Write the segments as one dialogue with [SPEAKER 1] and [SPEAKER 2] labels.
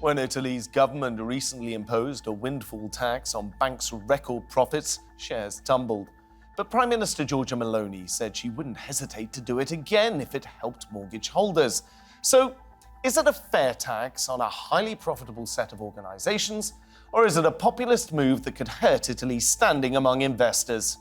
[SPEAKER 1] When Italy's government recently imposed a windfall tax on banks' record profits, shares tumbled. But Prime Minister Giorgia Meloni said she wouldn't hesitate to do it again if it helped mortgage holders. So, is it a fair tax on a highly profitable set of organisations, or is it a populist move that could hurt Italy's standing among investors?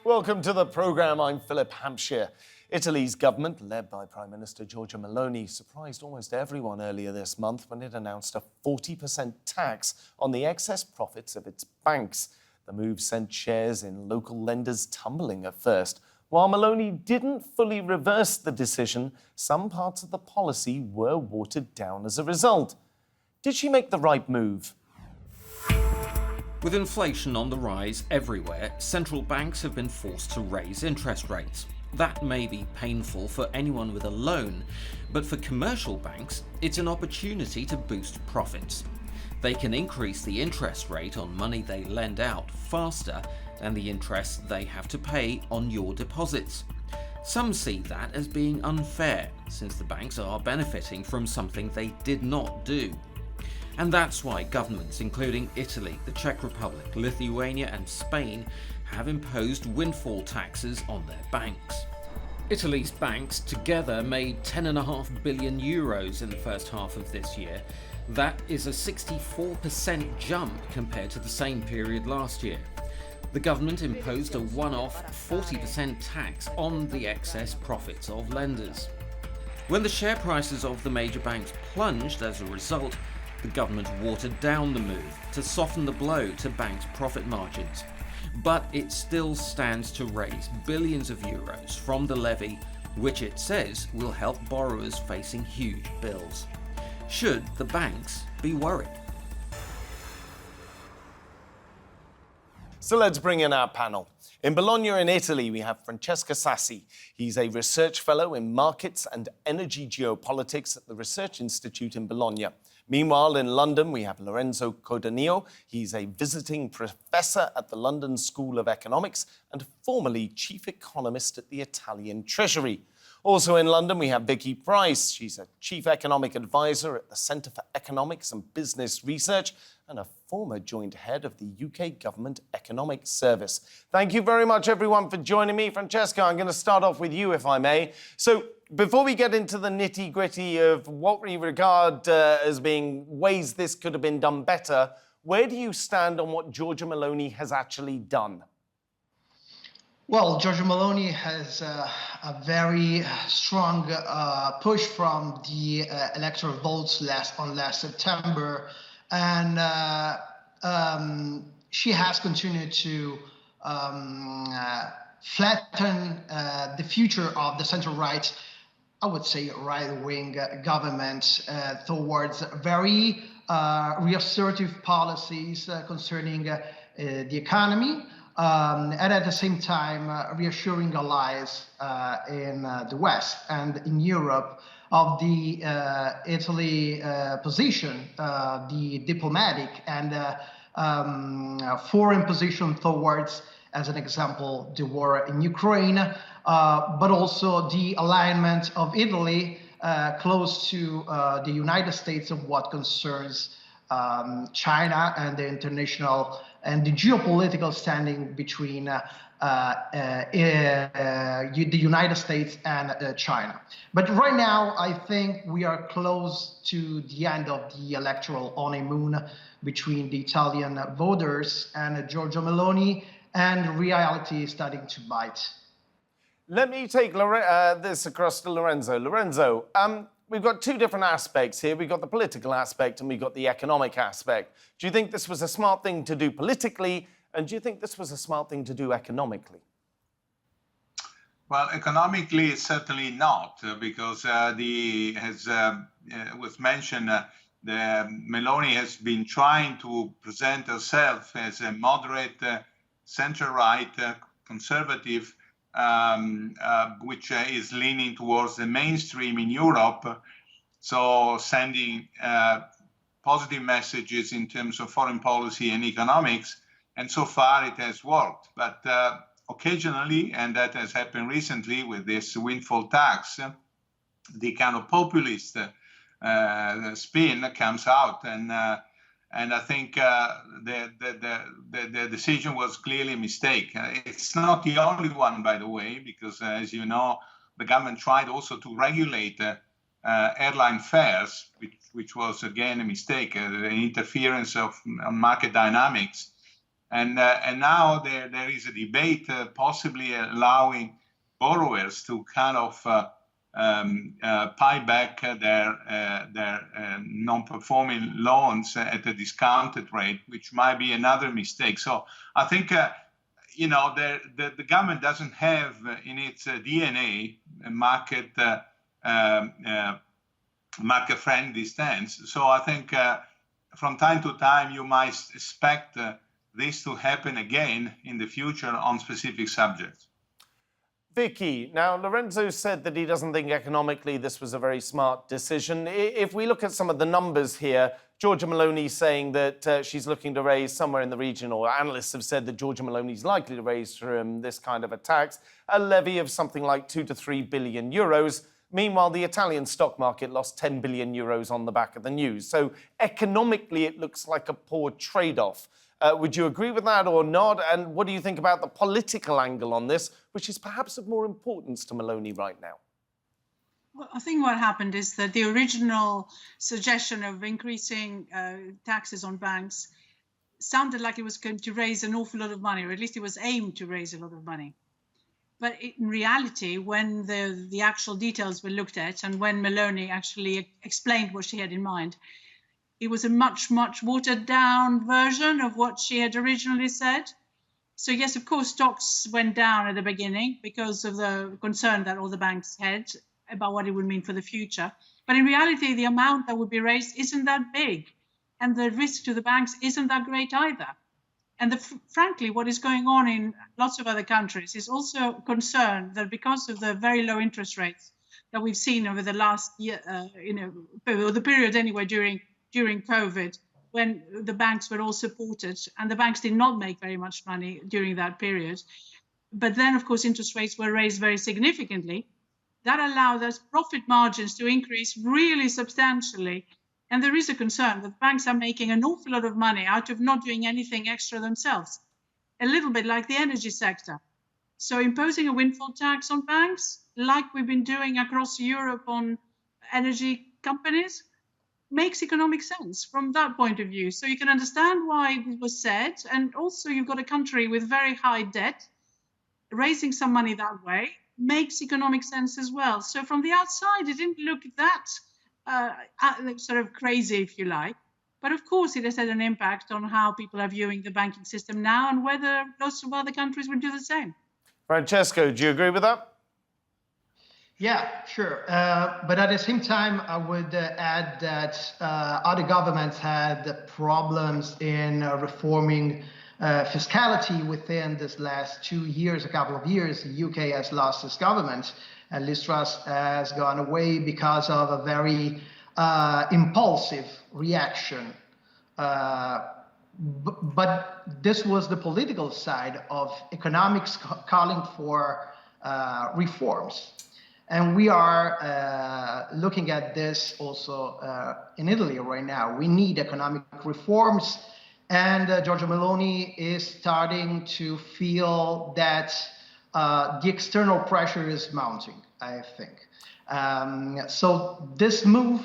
[SPEAKER 1] Welcome to the programme. I'm Philip Hampshire. Italy's government, led by Prime Minister Giorgia Meloni, surprised almost everyone earlier this month when it announced a 40% tax on the excess profits of its banks. The move sent shares in local lenders tumbling at first. While Meloni didn't fully reverse the decision, some parts of the policy were watered down as a result. Did she make the right move?
[SPEAKER 2] With inflation on the rise everywhere, central banks have been forced to raise interest rates. That may be painful for anyone with a loan, but for commercial banks, it's an opportunity to boost profits. They can increase the interest rate on money they lend out faster than the interest they have to pay on your deposits. Some see that as being unfair, since the banks are benefiting from something they did not do. And that's why governments, including Italy, the Czech Republic, Lithuania and Spain, have imposed windfall taxes on their banks. Italy's banks together made €10.5 billion in the first half of this year. That is a 64% jump compared to the same period last year. The government imposed a one-off 40% tax on the excess profits of lenders. When the share prices of the major banks plunged as a result, the government watered down the move to soften the blow to banks' profit margins. But it still stands to raise billions of euros from the levy, which it says will help borrowers facing huge bills. Should the banks be worried?
[SPEAKER 1] So let's bring in our panel. In Bologna in Italy, we have Francesco Sassi. He's a research fellow in markets and energy geopolitics at the Research Institute in Bologna. Meanwhile, in London, we have Lorenzo Codogno. He's a visiting professor at the London School of Economics and formerly chief economist at the Italian Treasury. Also in London, we have Vicky Pryce. She's a chief economic advisor at the Centre for Economics and Business Research and a former joint head of the UK Government Economic Service. Thank you very much, everyone, for joining me. Francesco, I'm going to start off with you, if I may. So before we get into the nitty-gritty of what we regard as being ways this could have been done better, where do you stand on what Giorgia Meloni has actually done?
[SPEAKER 3] Well, Giorgia Meloni has a very strong push from the electoral votes last September, and she has continued to flatten the future of the center-right, I would say right-wing government towards very reassertive policies concerning the economy. And at the same time, reassuring allies in the West and in Europe of the Italy position, the diplomatic and foreign position towards, as an example, the war in Ukraine, but also the alignment of Italy close to the United States of what concerns China and the international and the geopolitical standing between the United States and China. But right now, I think we are close to the end of the electoral honeymoon between the Italian voters and Giorgia Meloni, and reality is starting to bite.
[SPEAKER 1] Let me take this across to Lorenzo. Lorenzo, we've got two different aspects here. We've got the political aspect and we've got the economic aspect. Do you think this was a smart thing to do politically, and do you think this was a smart thing to do economically?
[SPEAKER 4] Well, economically, certainly not, because as was mentioned, Meloni has been trying to present herself as a moderate, center-right, conservative, which is leaning towards the mainstream in Europe. So sending positive messages in terms of foreign policy and economics, and so far it has worked. But occasionally, and that has happened recently with this windfall tax, the kind of populist spin comes out, and I think the decision was clearly a mistake. It's not the only one, by the way, because as you know, the government tried also to regulate airline fares, which was again a mistake, an interference of market dynamics. And now there is a debate possibly allowing borrowers to kind of pay back their non-performing loans at a discounted rate, which might be another mistake. So I think the government doesn't have in its DNA a market-friendly stance. So I think from time to time you might expect this to happen again in the future on specific subjects.
[SPEAKER 1] Vicky, now Lorenzo said that he doesn't think economically this was a very smart decision. If we look at some of the numbers here, Giorgia Meloni saying that she's looking to raise somewhere in the region, or analysts have said that Giorgia Meloni's likely to raise from this kind of a tax, a levy of something like 2 to 3 billion euros. Meanwhile, the Italian stock market lost 10 billion euros on the back of the news. So economically, it looks like a poor trade-off. Would you agree with that or not? And what do you think about the political angle on this, which is perhaps of more importance to Meloni right now?
[SPEAKER 5] Well, I think what happened is that the original suggestion of increasing taxes on banks sounded like it was going to raise an awful lot of money, or at least it was aimed to raise a lot of money. But in reality, when the actual details were looked at and when Meloni actually explained what she had in mind, it was a much, much watered down version of what she had originally said. So yes, of course, stocks went down at the beginning because of the concern that all the banks had about what it would mean for the future. But in reality, the amount that would be raised isn't that big. And the risk to the banks isn't that great either. And frankly, what is going on in lots of other countries is also concern that because of the very low interest rates that we've seen over the last year, or the period anyway during COVID, when the banks were all supported, and the banks did not make very much money during that period. But then, of course, interest rates were raised very significantly. That allowed those profit margins to increase really substantially. And there is a concern that banks are making an awful lot of money out of not doing anything extra themselves, a little bit like the energy sector. So imposing a windfall tax on banks, like we've been doing across Europe on energy companies, makes economic sense from that point of view. So you can understand why it was said. And also you've got a country with very high debt. Raising some money that way makes economic sense as well. So from the outside, it didn't look that sort of crazy, if you like. But of course, it has had an impact on how people are viewing the banking system now and whether lots of other countries would do the same.
[SPEAKER 1] Francesco, do you agree with that?
[SPEAKER 3] Yeah, sure. But at the same time, I would add that other governments had problems in reforming fiscality within this last 2 years, a couple of years. The UK has lost its government, and Liz Truss has gone away because of a very impulsive reaction. But this was the political side of economics calling for reforms. And we are looking at this also in Italy right now. We need economic reforms. And Giorgia Meloni is starting to feel that the external pressure is mounting, I think. So this move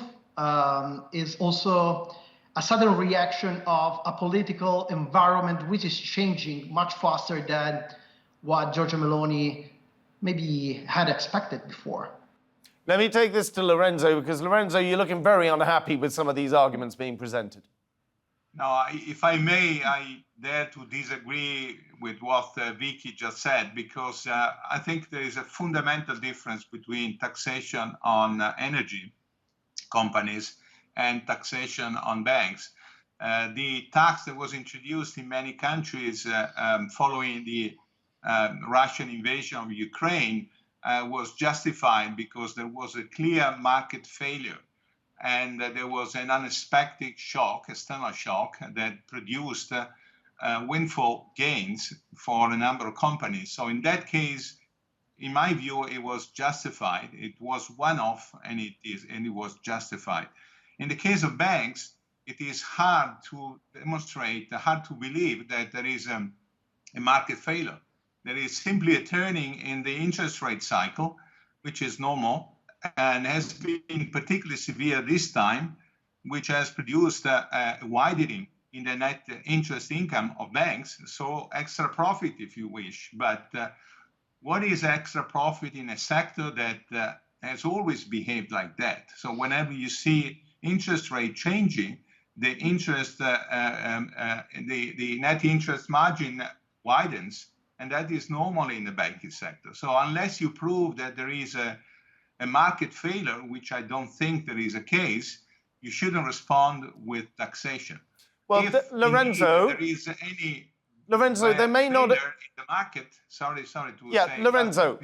[SPEAKER 3] is also a sudden reaction of a political environment which is changing much faster than what Giorgia Meloni maybe had expected before.
[SPEAKER 1] Let me take this to Lorenzo, because Lorenzo, you're looking very unhappy with some of these arguments being presented.
[SPEAKER 4] No, if I may, I dare to disagree with what Vicky just said, because I think there is a fundamental difference between taxation on energy companies and taxation on banks. The tax that was introduced in many countries following the Russian invasion of Ukraine was justified because there was a clear market failure. and there was an unexpected shock, external shock, that produced windfall gains for a number of companies. So in that case, in my view, it was justified. It was one-off, and it was justified. In the case of banks, it is hard to demonstrate, hard to believe that there is a market failure. There is simply a turning in the interest rate cycle, which is normal and has been particularly severe this time, which has produced a widening in the net interest income of banks, so extra profit, if you wish. But what is extra profit in a sector that has always behaved like that? So whenever you see interest rate changing, the net interest margin widens, and that is normal in the banking sector. So unless you prove that there is a market failure, which I don't think there is a case, you shouldn't respond with taxation.
[SPEAKER 1] Well, Lorenzo,
[SPEAKER 4] there is any
[SPEAKER 1] there may not
[SPEAKER 4] in the market. Sorry to say.
[SPEAKER 1] Lorenzo,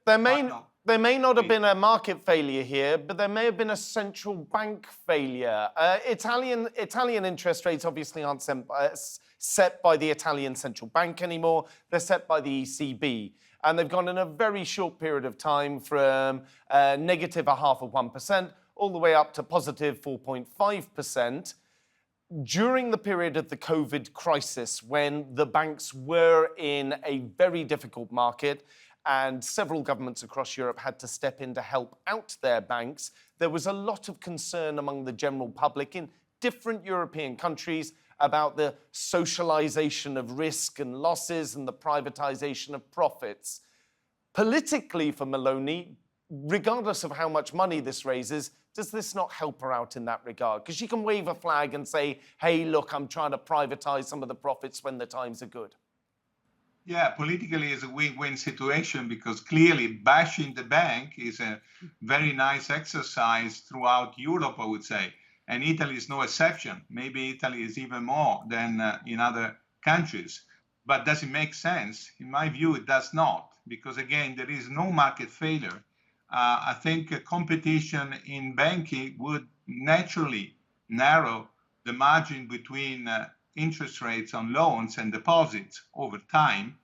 [SPEAKER 1] there may not have
[SPEAKER 4] Please.
[SPEAKER 1] been a market failure here, but there may have been a central bank failure. Italian interest rates obviously aren't set by the Italian central bank anymore. They're set by the ECB. And they've gone in a very short period of time from negative 0.5% all the way up to positive 4.5%. During the period of the COVID crisis, when the banks were in a very difficult market and several governments across Europe had to step in to help out their banks, there was a lot of concern among the general public in different European countries about the socialization of risk and losses and the privatization of profits. Politically, for Meloni, regardless of how much money this raises, does this not help her out in that regard? Because she can wave a flag and say, hey, look, I'm trying to privatize some of the profits when the times are good.
[SPEAKER 4] Yeah, politically it's a win-win situation, because clearly bashing the bank is a very nice exercise throughout Europe, I would say. And Italy is no exception. Maybe Italy is even more than in other countries. But does it make sense? In my view, it does not, because again, there is no market failure. I think competition in banking would naturally narrow the margin between interest rates on loans and deposits over time.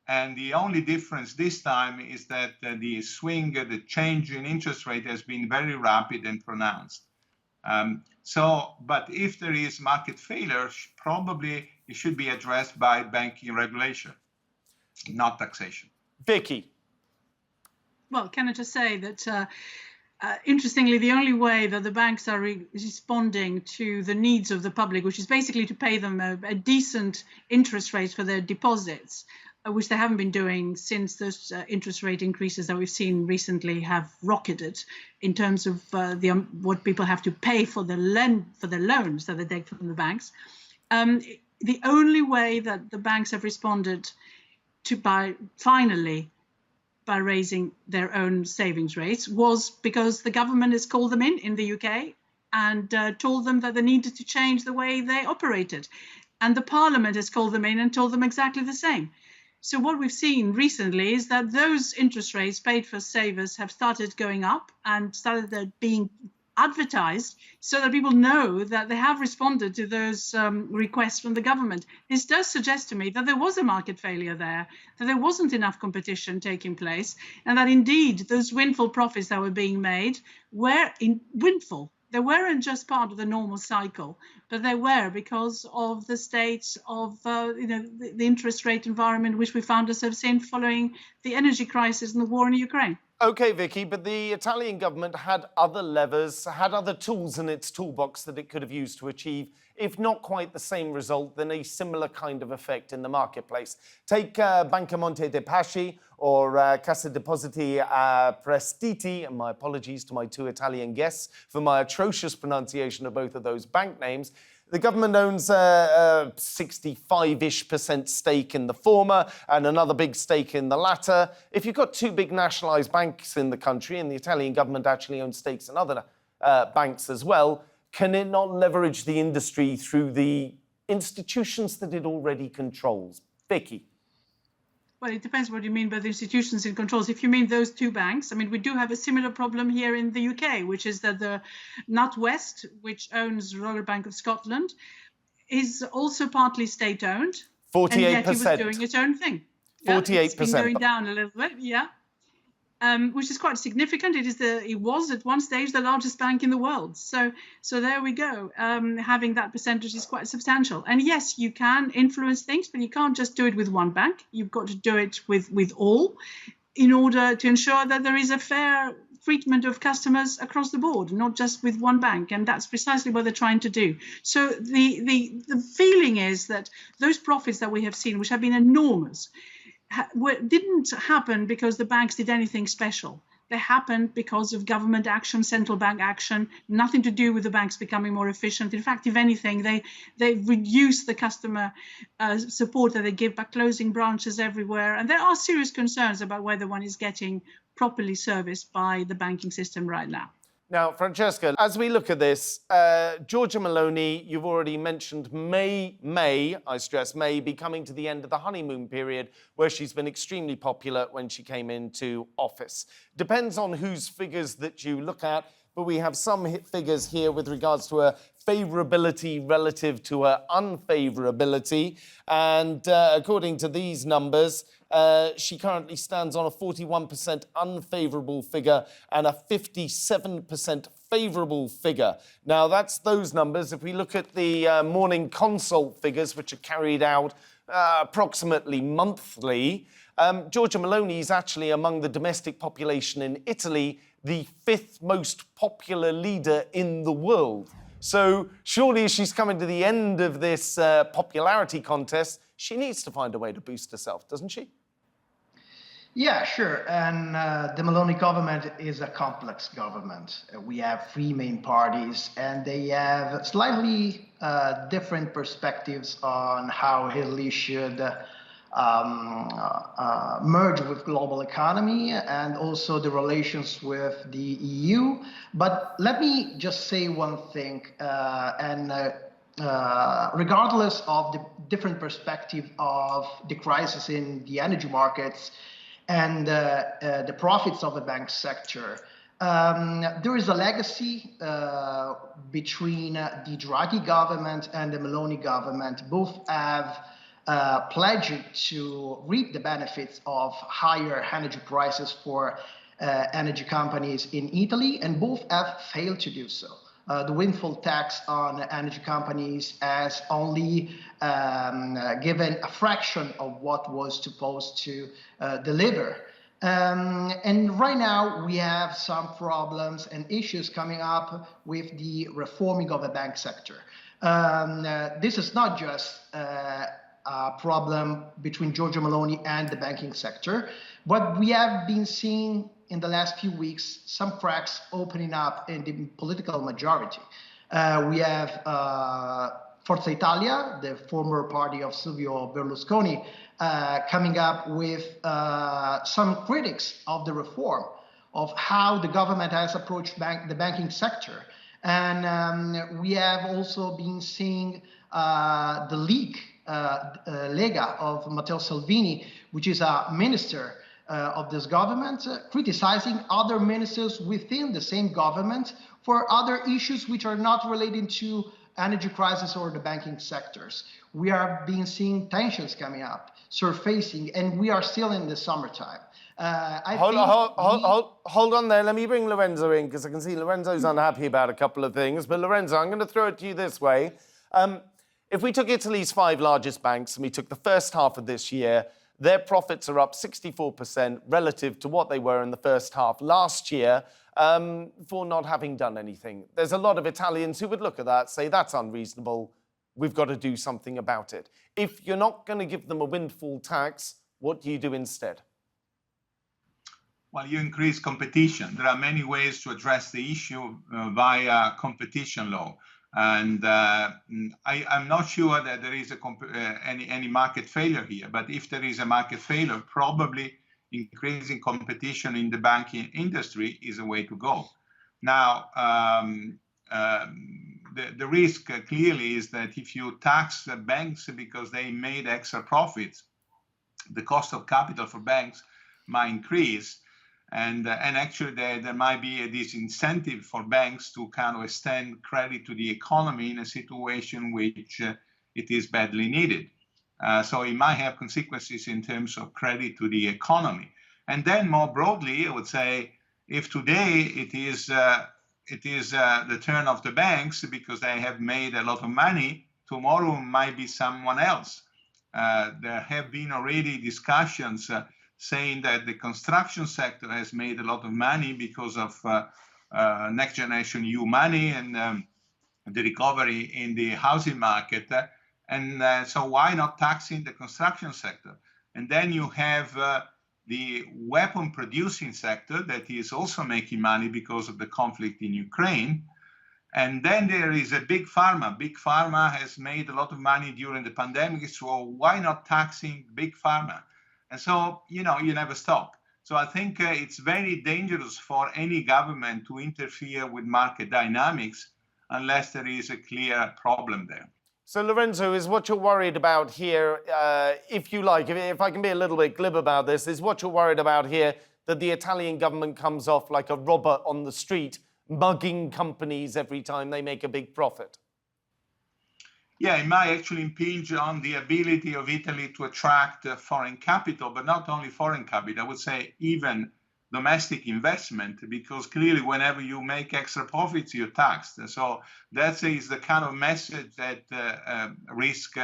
[SPEAKER 4] And the only difference this time is that the swing, the change in interest rate has been very rapid and pronounced. But if there is market failure, probably it should be addressed by banking regulation, not taxation.
[SPEAKER 1] Vicky.
[SPEAKER 5] Well, can I just say that, interestingly, the only way that the banks are responding to the needs of the public, which is basically to pay them a decent interest rate for their deposits, which they haven't been doing since those interest rate increases that we've seen recently have rocketed in terms of what people have to pay for the loans that they take from the banks. The only way that the banks have responded by raising their own savings rates was because the government has called them in the UK and told them that they needed to change the way they operated. And the parliament has called them in and told them exactly the same. So what we've seen recently is that those interest rates paid for savers have started going up and started being advertised so that people know that they have responded to those requests from the government. This does suggest to me that there was a market failure there, that there wasn't enough competition taking place, and that indeed those windfall profits that were being made were in windfall. They weren't just part of the normal cycle, but they were because of the state of the interest rate environment which we found ourselves in following the energy crisis and the war in Ukraine.
[SPEAKER 1] Okay, Vicky, but the Italian government had other levers, had other tools in its toolbox that it could have used to achieve, if not quite the same result, then a similar kind of effect in the marketplace. Take Banca Monte dei Paschi or Cassa Depositi Prestiti, and my apologies to my two Italian guests for my atrocious pronunciation of both of those bank names. The government owns a 65-ish% stake in the former and another big stake in the latter. If you've got two big nationalised banks in the country and the Italian government actually owns stakes in other banks as well, can it not leverage the industry through the institutions that it already controls? Vicky.
[SPEAKER 5] Well, it depends what you mean by the institutions and controls. If you mean those two banks, I mean, we do have a similar problem here in the UK, which is that the NatWest, which owns Royal Bank of Scotland, is also partly state-owned.
[SPEAKER 1] 48%.
[SPEAKER 5] And yet he was doing its own thing.
[SPEAKER 1] 48%.
[SPEAKER 5] It's been going down a little bit, which is quite significant. It was at one stage the largest bank in the world. So there we go. Having that percentage is quite substantial. And yes, you can influence things, but you can't just do it with one bank. You've got to do it with all in order to ensure that there is a fair treatment of customers across the board, not just with one bank. And that's precisely what they're trying to do. So the feeling is that those profits that we have seen, which have been enormous, didn't happen because the banks did anything special. They happened because of government action, central bank action, nothing to do with the banks becoming more efficient. In fact, if anything, they reduced the customer support that they give by closing branches everywhere. And there are serious concerns about whether one is getting properly serviced by the banking system right now.
[SPEAKER 1] Now, Francesca, as we look at this, Giorgia Meloni, you've already mentioned, may, I stress, may be coming to the end of the honeymoon period where she's been extremely popular when she came into office. Depends on whose figures that you look at, but we have some figures here with regards to her favourability relative to her unfavourability. And according to these numbers, she currently stands on a 41% unfavourable figure and a 57% favourable figure. Now, that's those numbers. If we look at the Morning Consult figures, which are carried out approximately monthly, Giorgia Meloni is actually among the domestic population in Italy, the 5th most popular leader in the world. So surely as she's coming to the end of this popularity contest, she needs to find a way to boost herself, doesn't she?
[SPEAKER 3] Yeah, sure. And the Meloni government is a complex government. We have 3 main parties, and they have slightly different perspectives on how Italy should merge with global economy and also the relations with the EU. But let me just say one thing, regardless of the different perspective of the crisis in the energy markets and the profits of the bank sector, there is a legacy between the Draghi government and the Meloni government. Both have pledged to reap the benefits of higher energy prices for energy companies in Italy, and both have failed to do so. The windfall tax on energy companies has only given a fraction of what was supposed to deliver. And right now we have some problems and issues coming up with the reforming of the bank sector. This is not just a problem between Giorgia Meloni and the banking sector, but we have been seeing in the last few weeks some cracks opening up in the political majority. We have Forza Italia, the former party of Silvio Berlusconi, coming up with some critics of the reform, of how the government has approached the banking sector. And we have also been seeing the leak Lega of Matteo Salvini, which is a minister of this government, criticizing other ministers within the same government for other issues which are not related to energy crisis or the banking sectors. We are seeing tensions coming up, surfacing, and we are still in the summertime.
[SPEAKER 1] Hold on there. Let me bring Lorenzo in, because I can see Lorenzo's unhappy about a couple of things. But Lorenzo, I'm going to throw it to you this way. If we took Italy's 5 largest banks and we took the first half of this year, their profits are up 64% relative to what they were in the first half last year for not having done anything. There's a lot of Italians who would look at that, say that's unreasonable, we've got to do something about it. If you're not going to give them a windfall tax, what do you do instead?
[SPEAKER 4] Well, you increase competition. There are many ways to address the issue via competition law. And I'm not sure that there is any market failure here, but if there is a market failure, probably increasing competition in the banking industry is a way to go. Now, the risk clearly is that if you tax the banks because they made extra profits, the cost of capital for banks might increase. And actually there might be a disincentive for banks to kind of extend credit to the economy in a situation which it is badly needed. So it might have consequences in terms of credit to the economy. And then more broadly, I would say, if today it is the turn of the banks because they have made a lot of money, tomorrow might be someone else. There have been already discussions saying that the construction sector has made a lot of money because of Next Generation EU money and the recovery in the housing market. So why not taxing the construction sector? And then you have the weapon producing sector that is also making money because of the conflict in Ukraine. And then there is a big pharma. Big pharma has made a lot of money during the pandemic, so why not taxing big pharma? And so, you never stop. So I think it's very dangerous for any government to interfere with market dynamics unless there is a clear problem there.
[SPEAKER 1] So, Lorenzo, is what you're worried about here, if you like, if I can be a little bit glib about this, is what you're worried about here that the Italian government comes off like a robber on the street, mugging companies every time they make a big profit?
[SPEAKER 4] Yeah, it might actually impinge on the ability of Italy to attract foreign capital, but not only foreign capital, I would say even domestic investment, because clearly whenever you make extra profits, you're taxed. And so that is the kind of message that risk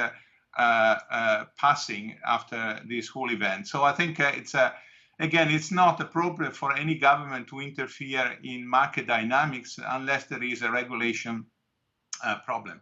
[SPEAKER 4] passing after this whole event. So I think it's not appropriate for any government to interfere in market dynamics unless there is a regulation problem.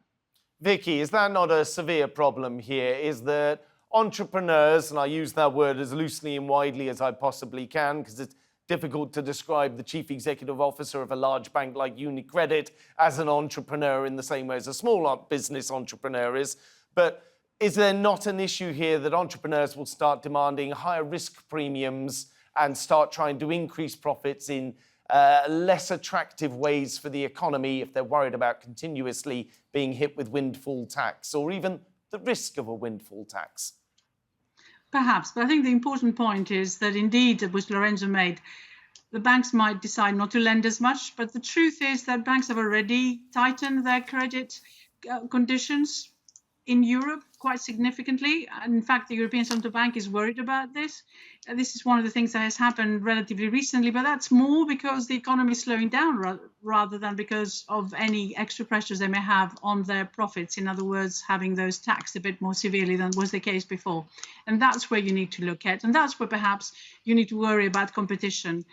[SPEAKER 1] Vicky, is that not a severe problem here? Is that entrepreneurs, and I use that word as loosely and widely as I possibly can because it's difficult to describe the chief executive officer of a large bank like UniCredit as an entrepreneur in the same way as a small business entrepreneur is. But is there not an issue here that entrepreneurs will start demanding higher risk premiums and start trying to increase profits in less attractive ways for the economy if they're worried about continuously being hit with windfall tax or even the risk of a windfall tax?
[SPEAKER 5] Perhaps, but I think the important point is that indeed, which Lorenzo made, the banks might decide not to lend as much, but the truth is that banks have already tightened their credit conditions in Europe quite significantly. And in fact, the European Central Bank is worried about this. This is one of the things that has happened relatively recently, but that's more because the economy is slowing down rather than because of any extra pressures they may have on their profits. In other words, having those taxed a bit more severely than was the case before. And that's where you need to look at. And that's where perhaps you need to worry about competition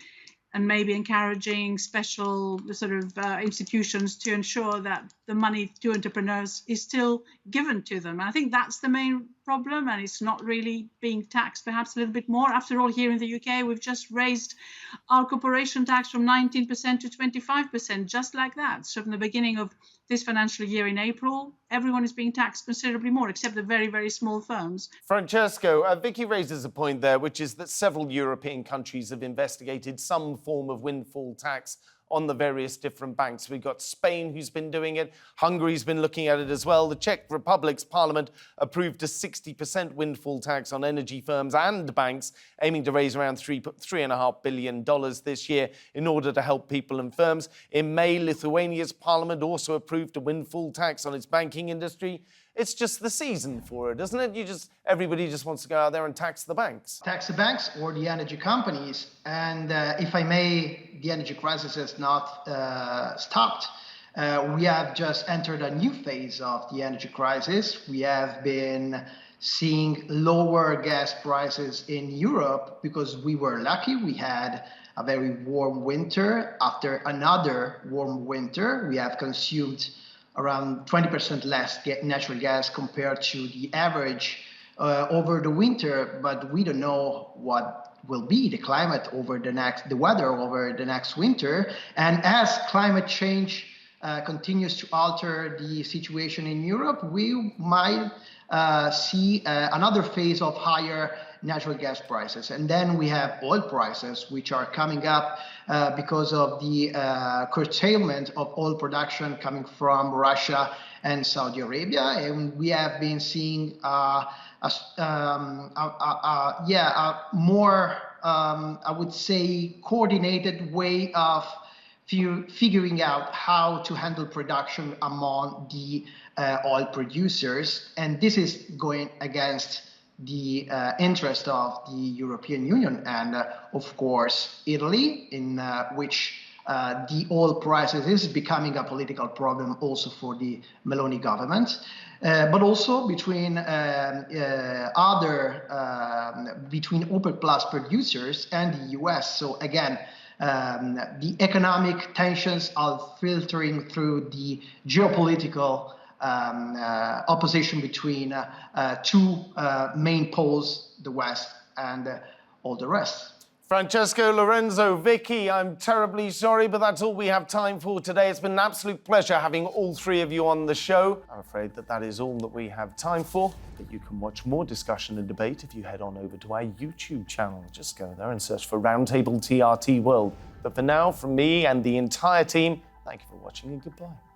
[SPEAKER 5] and maybe encouraging special sort of institutions to ensure that the money to entrepreneurs is still given to them. And I think that's the main problem, and it's not really being taxed perhaps a little bit more. After all, here in the UK, we've just raised our corporation tax from 19% to 25%, just like that. So from the beginning of this financial year in April, everyone is being taxed considerably more, except the very, very small firms.
[SPEAKER 1] Francesco, Vicky raises a point there, which is that several European countries have investigated some form of windfall tax on the various different banks. We've got Spain, who's been doing it. Hungary's been looking at it as well. The Czech Republic's parliament approved a 60% windfall tax on energy firms and banks, aiming to raise around $3.5 billion this year in order to help people and firms. In May, Lithuania's parliament also approved a windfall tax on its banking industry. It's just the season for it, isn't it? Everybody just wants to go out there and tax the banks.
[SPEAKER 3] Tax the banks or the energy companies. And if I may, the energy crisis has not stopped. We have just entered a new phase of the energy crisis. We have been seeing lower gas prices in Europe because we were lucky. We had a very warm winter. After another warm winter, we have consumed around 20% less natural gas compared to the average over the winter, but we don't know what will be the climate over the weather over the next winter. And as climate change continues to alter the situation in Europe, we might see another phase of higher natural gas prices. And then we have oil prices, which are coming up because of the curtailment of oil production coming from Russia and Saudi Arabia. And we have been seeing a more, I would say, coordinated way of figuring out how to handle production among the oil producers. And this is going against the interest of the European Union and, of course, Italy, in which the oil prices is becoming a political problem also for the Meloni government. But also between between OPEC Plus producers and the US. So again, the economic tensions are filtering through the geopolitical opposition between two main poles, the West and all the rest.
[SPEAKER 1] Francesco, Lorenzo, Vicky, I'm terribly sorry, but that's all we have time for today. It's been an absolute pleasure having all three of you on the show. I'm afraid that is all that we have time for, but you can watch more discussion and debate if you head on over to our YouTube channel. Just go there and search for Roundtable TRT World. But for now, from me and the entire team, thank you for watching and goodbye.